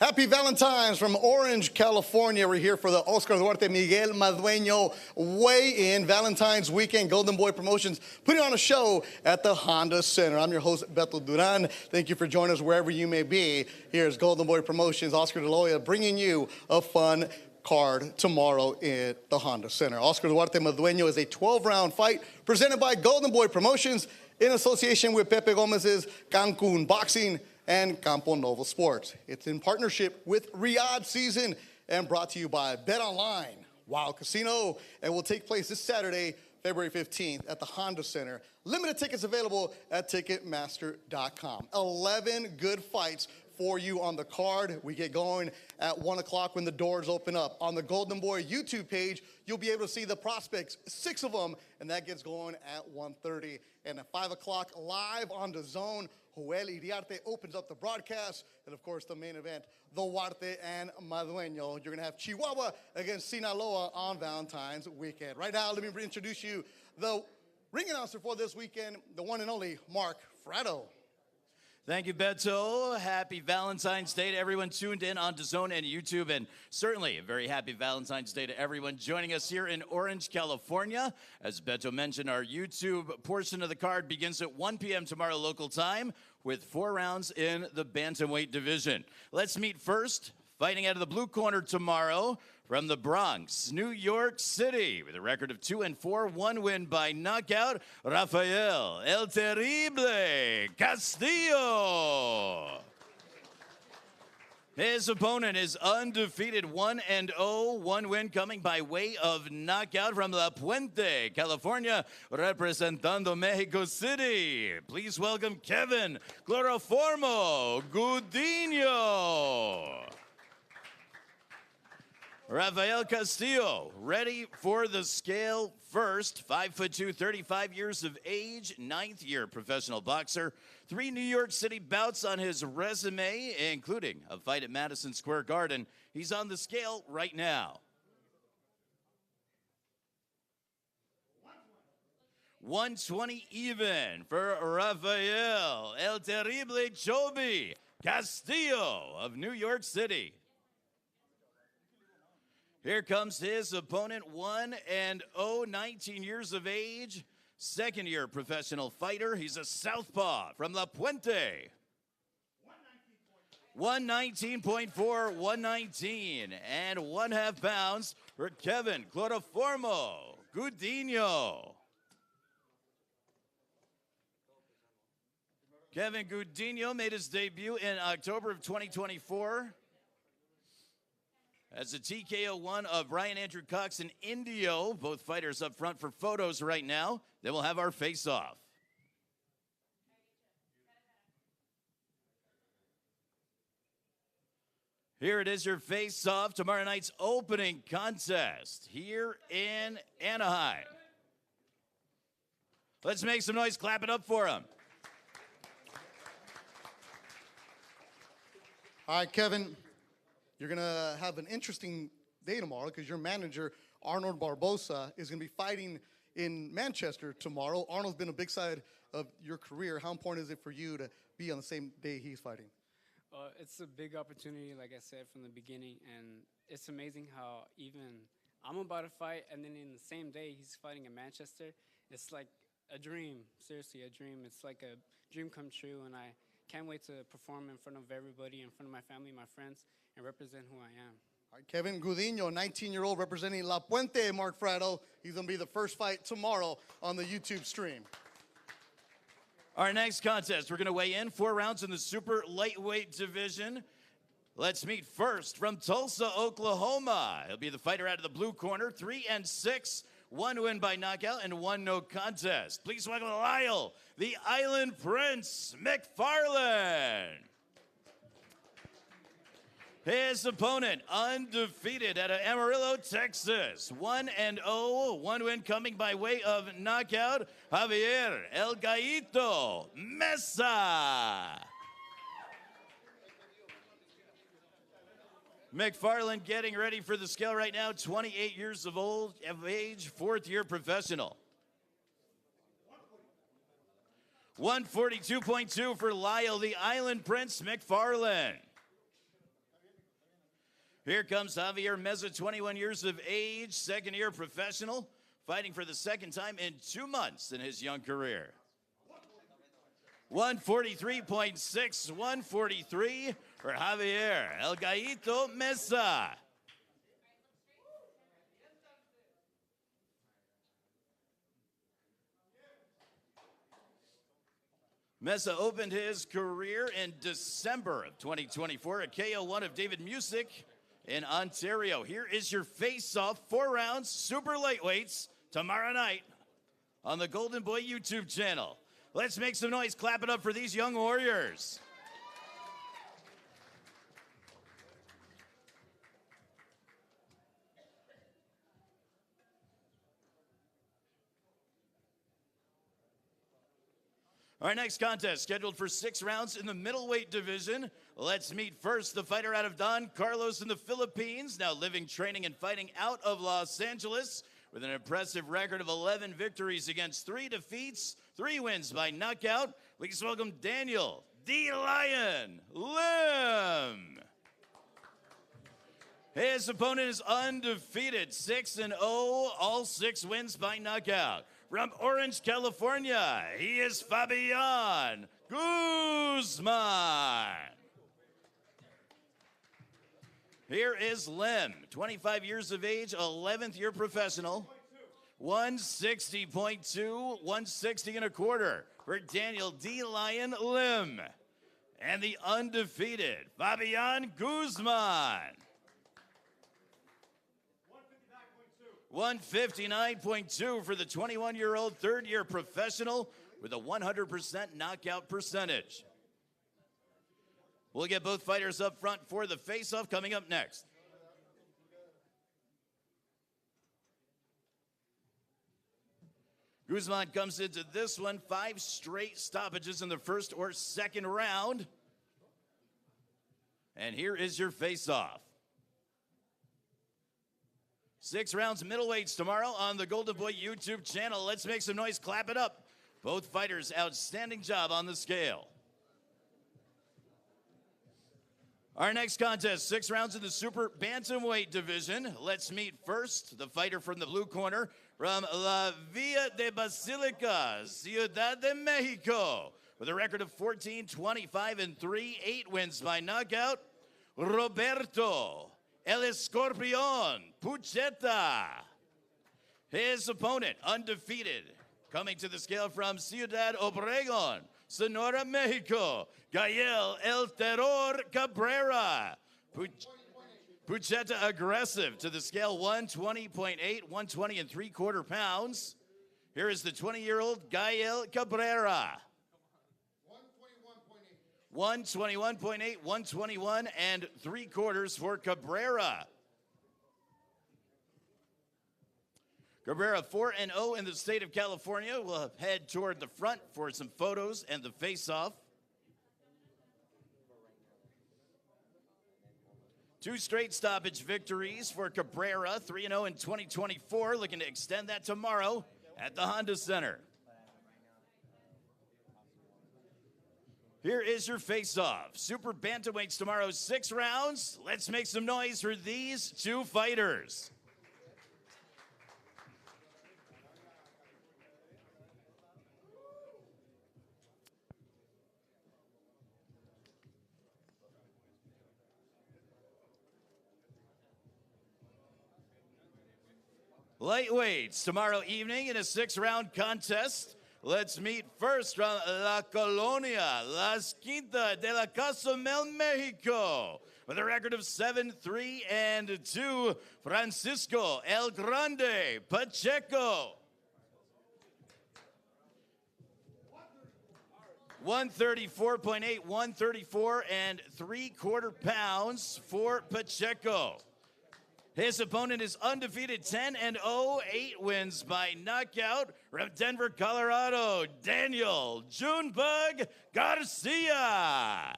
Happy Valentine's from Orange, California. We're here for the Oscar Duarte, Miguel Madueño weigh-in. Valentine's weekend, Golden Boy Promotions putting on a show at the Honda Center. I'm your host, Beto Duran. Thank you for joining us wherever you may be. Here's Golden Boy Promotions, Oscar De Loya, bringing you a fun card tomorrow at the Honda Center. Oscar Duarte Madueño is a 12-round fight presented by Golden Boy Promotions in association with Pepe Gomez's Cancun Boxing and Camponovo Sports. It's in partnership with Riyadh Season and brought to you by Bet Online, Wild Casino, and will take place this Saturday, February 15th at the Honda Center. Limited tickets available at Ticketmaster.com. 11 good fights for you on the card. We get going at 1 o'clock when the doors open up. On the Golden Boy YouTube page, you'll be able to see the prospects, 6 of them, and that gets going at 1:30. And at 5 o'clock, live on DAZN, Duarte opens up the broadcast. And, of course, the main event, Duarte and Madueño. You're going to have Chihuahua against Sinaloa on Valentine's weekend. Right now, let me introduce you the ring announcer for this weekend, the one and only Mark Fratto. Thank you, Beto. Happy Valentine's Day to everyone tuned in on DAZN and YouTube, and certainly a very happy Valentine's Day to everyone joining us here in Orange, California. As Beto mentioned, our YouTube portion of the card begins at 1 p.m. tomorrow local time with 4 rounds in the bantamweight division. Let's meet first, fighting out of the blue corner tomorrow, from the Bronx, New York City, with a record of 2-4, 1 win by knockout, Rafael El Terrible Castillo. His opponent is undefeated, 1-0, 1 win coming by way of knockout from La Puente, California, representando Mexico City. Please welcome Kevin Cloroformo Gudinho. Rafael Castillo, ready for the scale first. 5'2", 35 years of age, 9th year professional boxer. 3 New York City bouts on his resume, including a fight at Madison Square Garden. He's on the scale right now. 120 even for Rafael El Terrible Chobi Castillo of New York City. Here comes his opponent, 1-0, 19 years of age, 2nd year professional fighter. He's a southpaw from La Puente. 119.4, 119, and 1/2 pounds for Kevin Cloroformo Gudinho. Kevin Gudinho made his debut in October of 2024. As a TKO1 of Ryan Andrew Cox and Indio, both fighters up front for photos right now. Then we'll have our face-off. Here it is, your face-off, tomorrow night's opening contest here in Anaheim. Let's make some noise, clap it up for him. All right, Kevin. You're going to have an interesting day tomorrow because your manager, Arnold Barbosa, is going to be fighting in Manchester tomorrow. Arnold's been a big side of your career. How important is it for you to be on the same day he's fighting? It's a big opportunity, like I said from the beginning, and it's amazing how even I'm about to fight, and then in the same day he's fighting in Manchester. It's like a dream, seriously, a dream. It's like a dream come true, and I can't wait to perform in front of everybody, in front of my family, my friends, and represent who I am. All right, Kevin Gudinho, 19-year-old representing La Puente, Mark Fratto. He's going to be the first fight tomorrow on the YouTube stream. Our next contest, we're going to weigh in 4 rounds in the super lightweight division. Let's meet first from Tulsa, Oklahoma. He'll be the fighter out of the blue corner, 3-6, 1 win by knockout and 1 no contest. Please welcome Lyle, the Island Prince McFarland. His opponent, undefeated out of Amarillo, Texas. 1-0, 1 win coming by way of knockout, Javier El Gallito Mesa. McFarland getting ready for the scale right now, 28 years of age, 4th year professional. 142.2 for Lyle, the Island Prince McFarland. Here comes Javier Meza, 21 years of age, second-year professional, fighting for the second time in 2 months in his young career. 143.6, 143 for Javier El Gallito Meza. Meza opened his career in December of 2024 at KO1 of David Music in Ontario. Here is your face-off, 4 rounds, super lightweights, tomorrow night on the Golden Boy YouTube channel. Let's make some noise, clap it up for these young warriors. Our next contest scheduled for 6 rounds in the middleweight division. Let's meet first the fighter out of Don Carlos in the Philippines, now living, training, and fighting out of Los Angeles with an impressive record of 11 victories against 3 defeats, 3 wins by knockout. Please welcome Daniel D. Lion Lim. His opponent is undefeated, 6-0, all 6 wins by knockout. From Orange, California, he is Fabian Guzman. Here is Lim, 25 years of age, 11th year professional, 160.2, 160 and a quarter for Daniel D. Lion Lim. And the undefeated Fabian Guzman. 159.2 for the 21-year-old third-year professional with a 100% knockout percentage. We'll get both fighters up front for the face-off coming up next. Guzman comes into this one, 5 straight stoppages in the first or second round. And here is your face-off. 6 rounds middleweights tomorrow on the Golden Boy YouTube channel. Let's make some noise, clap it up. Both fighters, outstanding job on the scale. Our next contest, 6 rounds in the super bantamweight division. Let's meet first the fighter from the blue corner from La Villa de Basilica, Ciudad de Mexico, with a record of 14, 25, and 3, 8 wins by knockout, Roberto El Escorpión Pucheta. His opponent, undefeated, coming to the scale from Ciudad Obregón, Sonora, Mexico, Gael El Terror Cabrera. Pucheta aggressive to the scale, 120.8, 120 and 3/4 pounds. Here is the 20-year-old Gael Cabrera. 121.8, 121 and 3/4 for Cabrera. Cabrera 4-0 in the state of California. We'll head toward the front for some photos and the face-off. 2 straight stoppage victories for Cabrera, 3-0 in 2024, looking to extend that tomorrow at the Honda Center. Here is your face-off. Super bantamweights tomorrow, 6 rounds. Let's make some noise for these 2 fighters. Lightweights tomorrow evening in a 6-round contest. Let's meet first from La Colonia, Las Quintas de la Cozumel, Mexico. With a record of 7-3 and 2, Francisco El Grande Pacheco. 134.8, 134 and 3/4 pounds for Pacheco. His opponent is undefeated, 10-0, 8 wins by knockout. From Denver, Colorado, Daniel Junebug Garcia.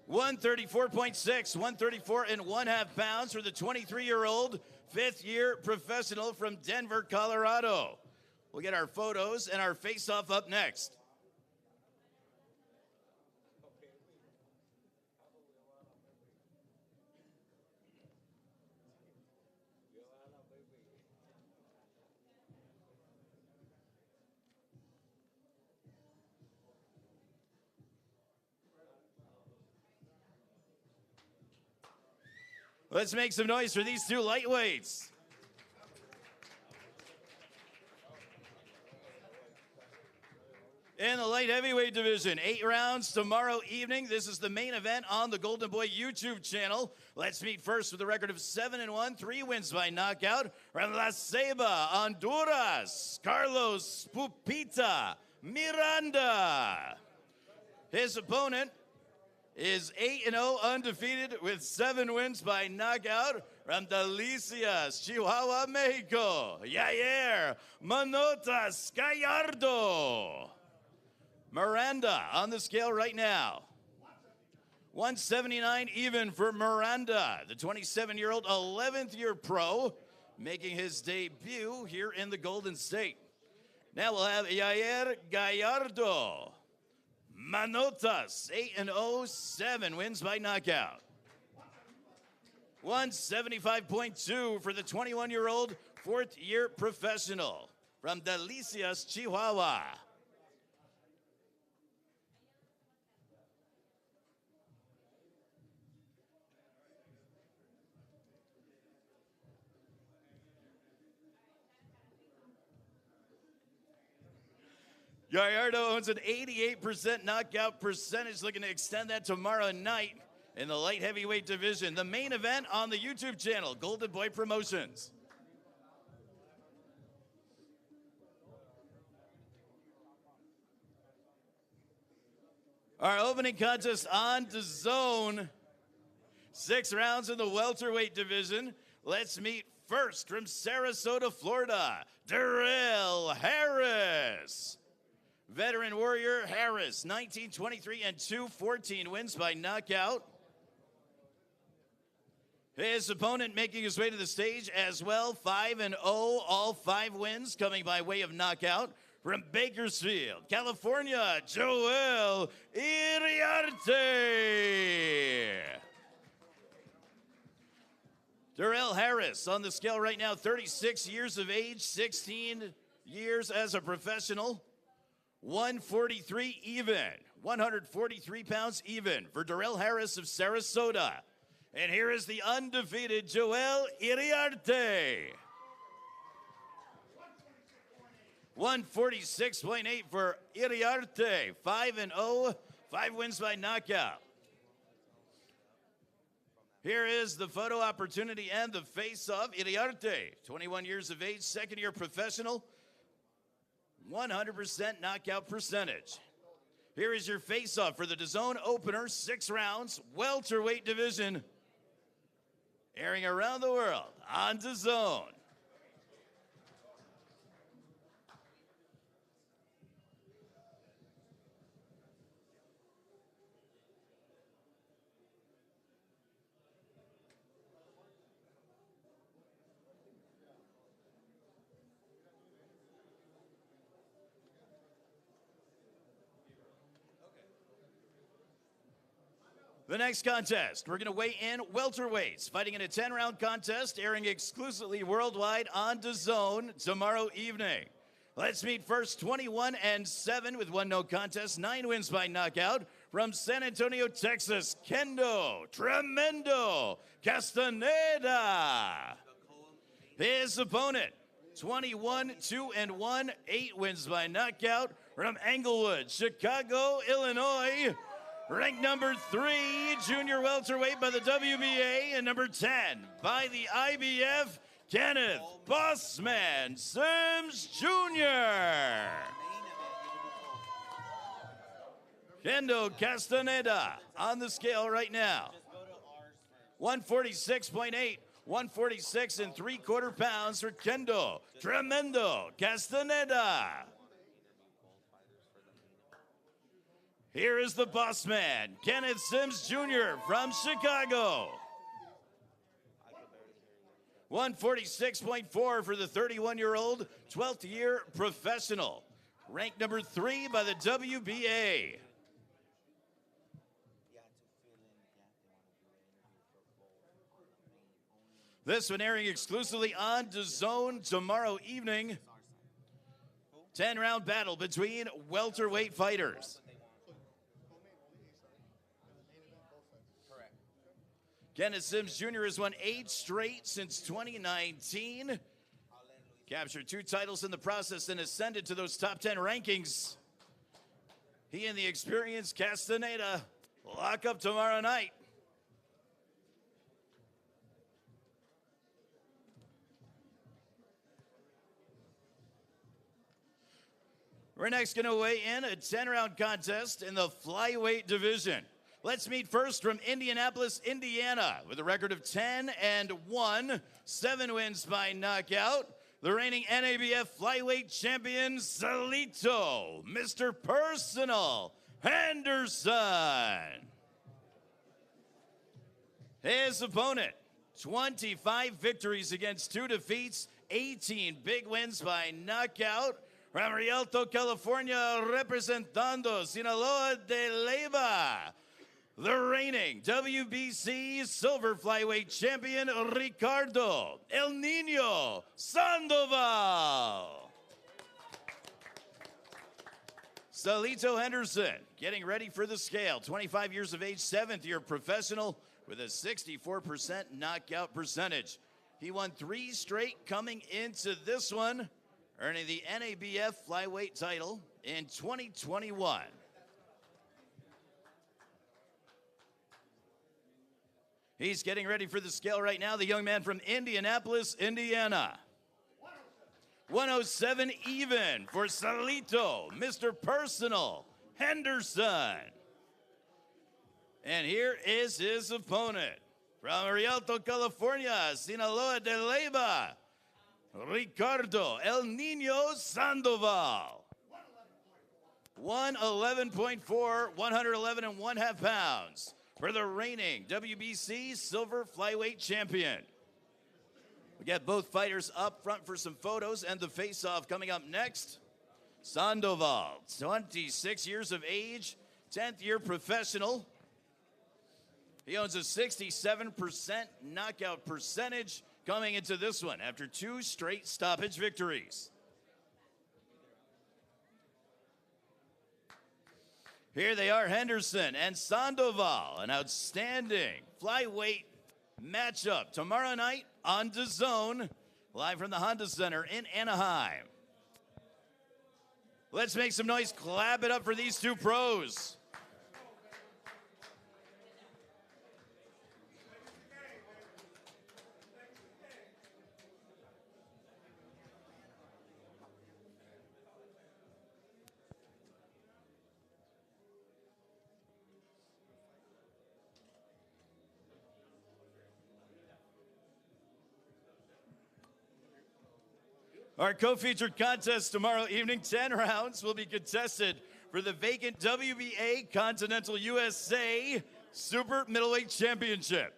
$134.6, 134 and 1/2 pounds for the 23-year-old 5th-year professional from Denver, Colorado. We'll get our photos and our face-off up next. Let's make some noise for these two lightweights. In the light heavyweight division, 8 rounds tomorrow evening. This is the main event on the Golden Boy YouTube channel. Let's meet first with a record of 7-1, 3 wins by knockout. From La Ceiba, Honduras, Carlos Pupita Miranda. His opponent is 8-0, undefeated with 7 wins by knockout. From Delicias, Chihuahua, Mexico, Yair Manotas Gallardo. Miranda on the scale right now. 179 even for Miranda, the 27-year-old 11th year pro, making his debut here in the Golden State. Now we'll have Yair Gallardo. Manotas, 8-0, 7 wins by knockout. 175.2 for the 21-year-old 4th year professional from Delicias, Chihuahua. Gallardo owns an 88% knockout percentage, looking to extend that tomorrow night in the light heavyweight division. The main event on the YouTube channel, Golden Boy Promotions. Our opening contest on DAZN. 6 rounds in the welterweight division. Let's meet first from Sarasota, Florida, Darrell Harris. Veteran warrior Harris, 19-23 and 2-14 wins by knockout. His opponent making his way to the stage as well, 5-0, all 5 wins coming by way of knockout. From Bakersfield, California, Joel Iriarte. Darrell Harris on the scale right now, 36 years of age, 16 years as a professional. 143 even, 143 pounds even for Darrell Harris of Sarasota. And here is the undefeated Joel Iriarte. 146.8 for Iriarte, 5-0, 5 wins by knockout. Here is the photo opportunity and the face-off. Iriarte, 21 years of age, 2nd year professional. 100% knockout percentage. Here is your face-off for the DAZN opener, 6 rounds, welterweight division, airing around the world on DAZN. The next contest, we're going to weigh in welterweights, fighting in a 10-round contest, airing exclusively worldwide on DAZN tomorrow evening. Let's meet first 21-7 with 1 no contest, 9 wins by knockout. From San Antonio, Texas, Kendo Tremendo Castaneda. His opponent, 21-2-1, 8 wins by knockout. From Englewood, Chicago, Illinois. Ranked number 3, junior welterweight by the WBA, and number 10 by the IBF, Kenneth Bossman Sims Jr. Kendo Castaneda on the scale right now. 146.8, 146 and 3/4 pounds for Kendo Tremendo Castaneda. Here is the boss man, Kenneth Sims Jr. from Chicago. 146.4 for the 31-year-old, 12th year professional. Ranked number 3 by the WBA. This one airing exclusively on DAZN tomorrow evening. 10-round battle between welterweight fighters. Kenneth Sims Jr. has won 8 straight since 2019. Captured 2 titles in the process and ascended to those top 10 rankings. He and the experienced Castaneda lock up tomorrow night. We're next going to weigh in a 10-round contest in the flyweight division. Let's meet first from Indianapolis, Indiana, with a record of 10-1, 7 wins by knockout. The reigning NABF flyweight champion, Salito, Mr. Personal Henderson. His opponent, 25 victories against 2 defeats, 18 big wins by knockout. From Rialto, California, representando Sinaloa de Leyva, the reigning WBC silver flyweight champion, Ricardo El Nino Sandoval. Salito Henderson getting ready for the scale. 25 years of age, 7th year professional with a 64% knockout percentage. He won 3 straight coming into this one, earning the NABF flyweight title in 2021. He's getting ready for the scale right now, the young man from Indianapolis, Indiana. 107 even for Salito, Mr. Personal Henderson. And here is his opponent. From Rialto, California, Sinaloa de Leyva, Ricardo El Nino Sandoval. 111.4, 111.5 pounds for the reigning WBC silver flyweight champion. We got both fighters up front for some photos and the face-off coming up next. Sandoval, 26 years of age, 10th year professional. He owns a 67% knockout percentage coming into this one after 2 straight stoppage victories. Here they are, Henderson and Sandoval, an outstanding flyweight matchup tomorrow night on DAZN, live from the Honda Center in Anaheim. Let's make some noise, clap it up for these 2 pros. Our co-featured contest tomorrow evening, 10 rounds, will be contested for the vacant WBA Continental USA Super Middleweight Championship.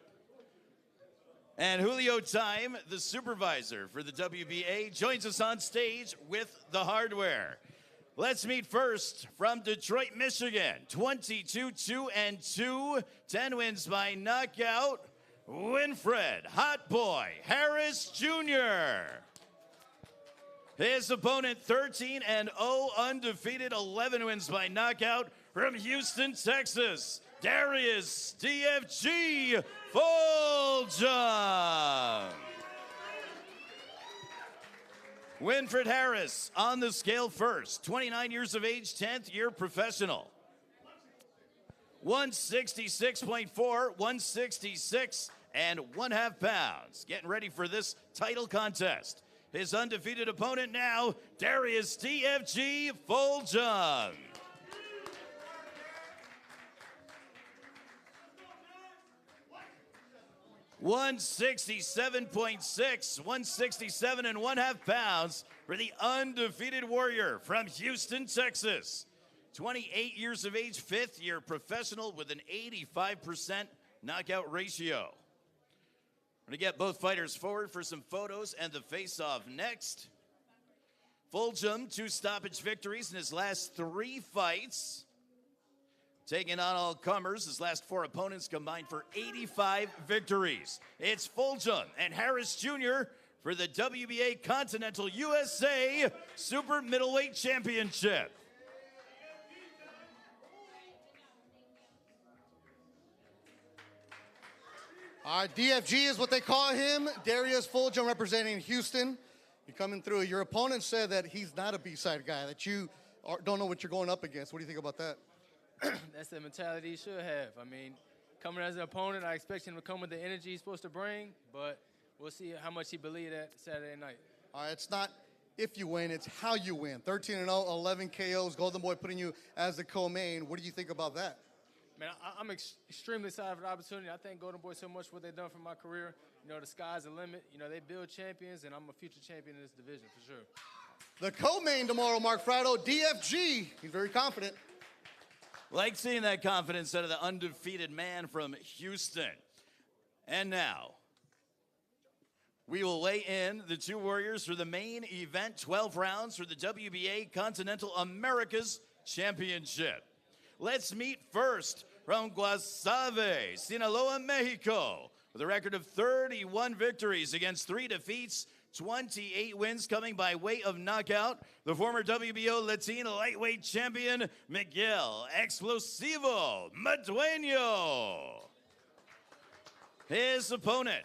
And Julio Time, the supervisor for the WBA, joins us on stage with the hardware. Let's meet first from Detroit, Michigan, 22-2-2, 10 wins by knockout, Winfred Hot Boy Harris Jr. His opponent, 13-0, undefeated, 11 wins by knockout, from Houston, Texas, Darius DFG Fulgham. Winfred Harris on the scale first, 29 years of age, 10th year professional. 166.4, 166.5 pounds. Getting ready for this title contest. His undefeated opponent now, Darius DFG Fulgham. $167.6, 167.5 pounds for the undefeated warrior from Houston, Texas. 28 years of age, 5th year professional with an 85% knockout ratio. We're going to get both fighters forward for some photos and the face-off next. Fulgham, 2 stoppage victories in his last 3 fights. Taking on all comers, his last 4 opponents combined for 85 victories. It's Fulgham and Harris Jr. for the WBA Continental USA Super Middleweight Championship. All right, DFG is what they call him. Darius Fulgham representing Houston. You're coming through. Your opponent said that he's not a B-side guy, that you don't know what you're going up against. What do you think about that? That's the mentality he should have. I mean, coming as an opponent, I expect him to come with the energy he's supposed to bring, but we'll see how much he believed that Saturday night. All right, it's not if you win, it's how you win. 13-0, 11 KOs, Golden Boy putting you as the co-main. What do you think about that? Man, I'm extremely excited for the opportunity. I thank Golden Boy so much for what they've done for my career. You know, the sky's the limit. You know, they build champions, and I'm a future champion in this division for sure. The co-main tomorrow, Mark Frado, DFG. He's very confident. Like seeing that confidence out of the undefeated man from Houston. And now, we will weigh in the two warriors for the main event, 12 rounds for the WBA Continental Americas Championship. Let's meet first from Guasave, Sinaloa, Mexico, with a record of 31 victories against 3 defeats, 28 wins coming by way of knockout. The former WBO Latino lightweight champion, Miguel Explosivo Madueño. His opponent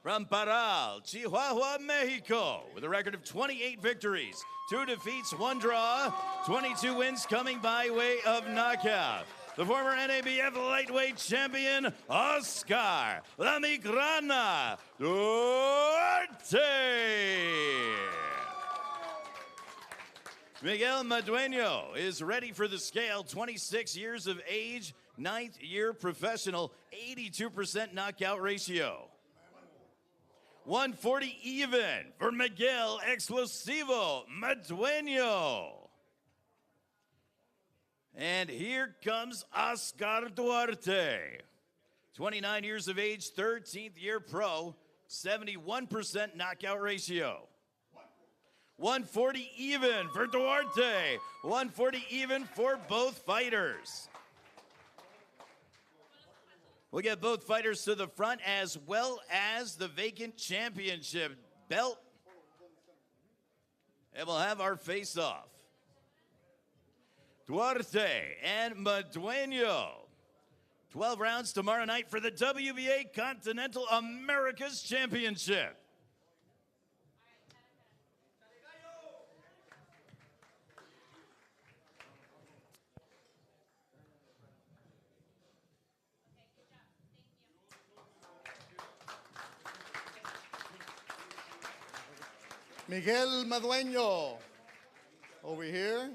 from Parral, Chihuahua, Mexico, with a record of 28 victories, 2 defeats, 1 draw, 22 wins coming by way of knockout. The former NABF lightweight champion, Oscar La Migraña Duarte. Miguel Madueño is ready for the scale, 26 years of age, 9th year professional, 82% knockout ratio. 140 even for Miguel Explosivo Madueño. And here comes Oscar Duarte. 29 years of age, 13th year pro, 71% knockout ratio. 140 even for Duarte. 140 even for both fighters. We'll get both fighters to the front as well as the vacant championship belt. And we'll have our face-off. Duarte and Madueño. 12 rounds tomorrow night for the WBA Continental Americas Championship. Miguel Madueño over here.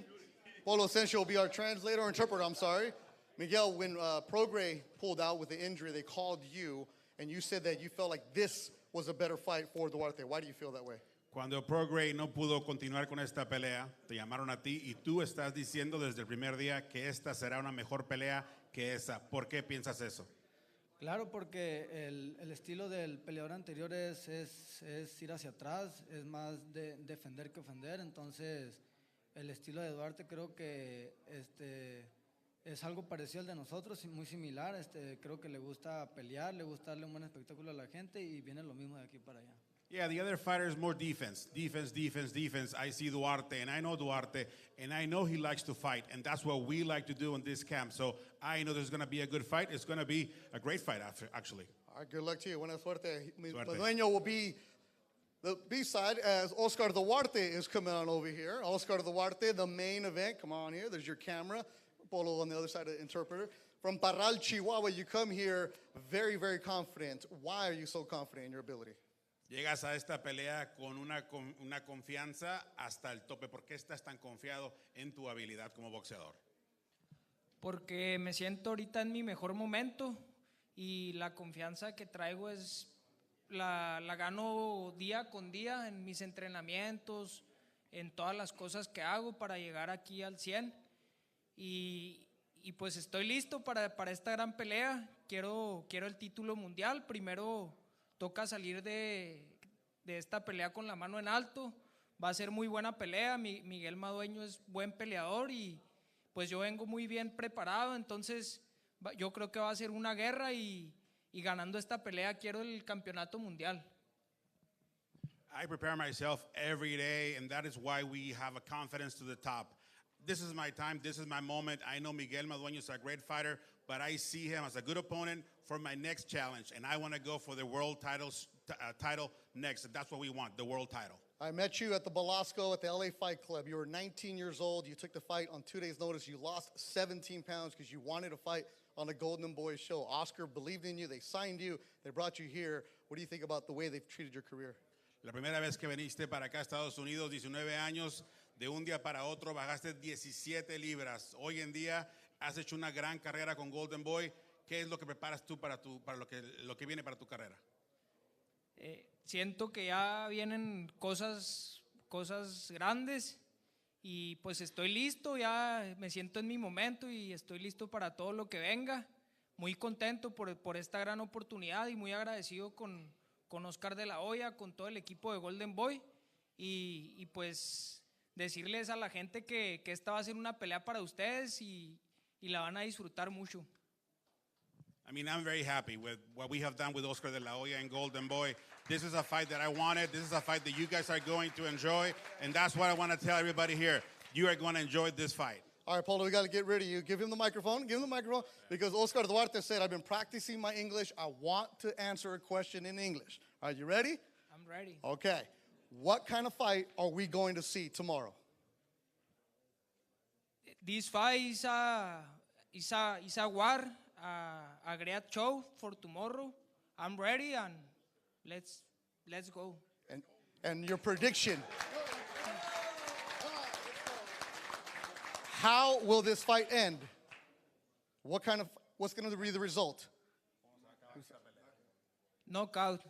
Polo Sencio will be our translator or interpreter, I'm sorry. Miguel, when Prograis pulled out with the injury, they called you, and you said that you felt like this was a better fight for Duarte. Why do you feel that way? Cuando Prograis no pudo continuar con esta pelea, te llamaron a ti y tú estás diciendo desde el primer día que esta será una mejor pelea que esa. ¿Por qué piensas eso? Claro, porque el estilo del peleador anterior es ir hacia atrás, es más de defender que ofender, entonces el estilo de Duarte creo que es algo parecido al de nosotros, muy similar, creo que le gusta pelear, le gusta darle un buen espectáculo a la gente y viene lo mismo de aquí para allá. Yeah, the other fighter is more defense. Defense. I see Duarte, and I know Duarte, and I know he likes to fight, and that's what we like to do in this camp. So I know there's going to be a good fight. It's going to be a great fight, actually. All right, good luck to you. Buena suerte. Madueño will be the B-side as Oscar Duarte is coming on over here. Oscar Duarte, the main event. Come on here. There's your camera. Polo on the other side of the interpreter. From Parral, Chihuahua, you come here very, very confident. Why are you so confident in your ability? Llegas a esta pelea con una confianza hasta el tope. ¿Por qué estás tan confiado en tu habilidad como boxeador? Porque me siento ahorita en mi mejor momento y la confianza que traigo la gano día con día en mis entrenamientos, en todas las cosas que hago para llegar aquí al 100 y pues estoy listo para esta gran pelea. Quiero el título mundial. Primero toca salir de esta pelea con la mano en alto. Va a ser muy buena pelea. Miguel Madueño es buen peleador y pues yo vengo muy bien preparado. Entonces yo creo que va a ser una guerra y ganando esta pelea quiero el campeonato mundial. I prepare myself every day, and that is why we have a confidence to the top. this is my time, this is my moment. I know Miguel Madueño is a great fighter, but I see him as a good opponent for my next challenge, and I want to go for the world title next. And that's what we want, the world title. I met you at the Belasco at the LA Fight Club. You were 19 years old. You took the fight on 2 days' notice. You lost 17 pounds because you wanted to fight on the Golden Boy show. Oscar believed in you. They signed you. They brought you here. What do you think about the way they've treated your career? La primera vez que viniste para acá a Estados Unidos, 19 años, de un día para otro bajaste 17 libras. Hoy en día has hecho una gran carrera con Golden Boy. ¿Qué es lo que preparas tú para lo que viene para tu carrera? Siento que ya vienen cosas grandes y pues estoy listo, ya me siento en mi momento y estoy listo para todo lo que venga. Muy contento por esta gran oportunidad y muy agradecido con Oscar de la Hoya, con todo el equipo de Golden Boy y pues decirles a la gente que esta va a ser una pelea para ustedes y la van a disfrutar mucho. I mean, I'm very happy with what we have done with Oscar de la Hoya and Golden Boy. This is a fight that I wanted. This is a fight that you guys are going to enjoy. And that's what I want to tell everybody here. You are going to enjoy this fight. All right, Polo, we got to get rid of you. Give him the microphone. Give him the microphone. Because Oscar Duarte said, I've been practicing my English. I want to answer a question in English. All right, you ready? I'm ready. Okay. What kind of fight are we going to see tomorrow? This fight is a war, a great show for tomorrow. I'm ready and let's go. And your prediction. How will this fight end? What's going to be the result? Knockout.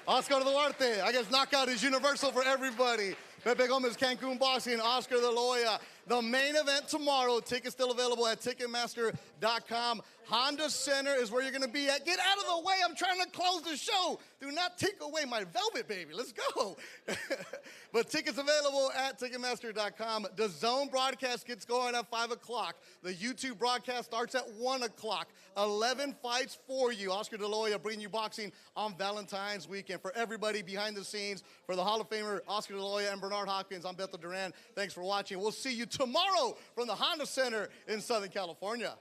Oscar Duarte. I guess knockout is universal for everybody. Pepe Gomez, Cancun Boxing, Oscar de la Hoya. The main event tomorrow. Tickets still available at Ticketmaster.com. Honda Center is where you're going to be at. Get out of the way. I'm trying to close the show. Do not take away my velvet, baby. Let's go. But tickets available at Ticketmaster.com. The DAZN broadcast gets going at 5 o'clock. The YouTube broadcast starts at 1 o'clock. 11 fights for you. Oscar de la Hoya bringing you boxing on Valentine's weekend. For everybody behind the scenes, for the Hall of Famer Oscar de la Hoya and Bernard Hopkins, I'm Beto Duran. Thanks for watching. We'll see you tomorrow from the Honda Center in Southern California.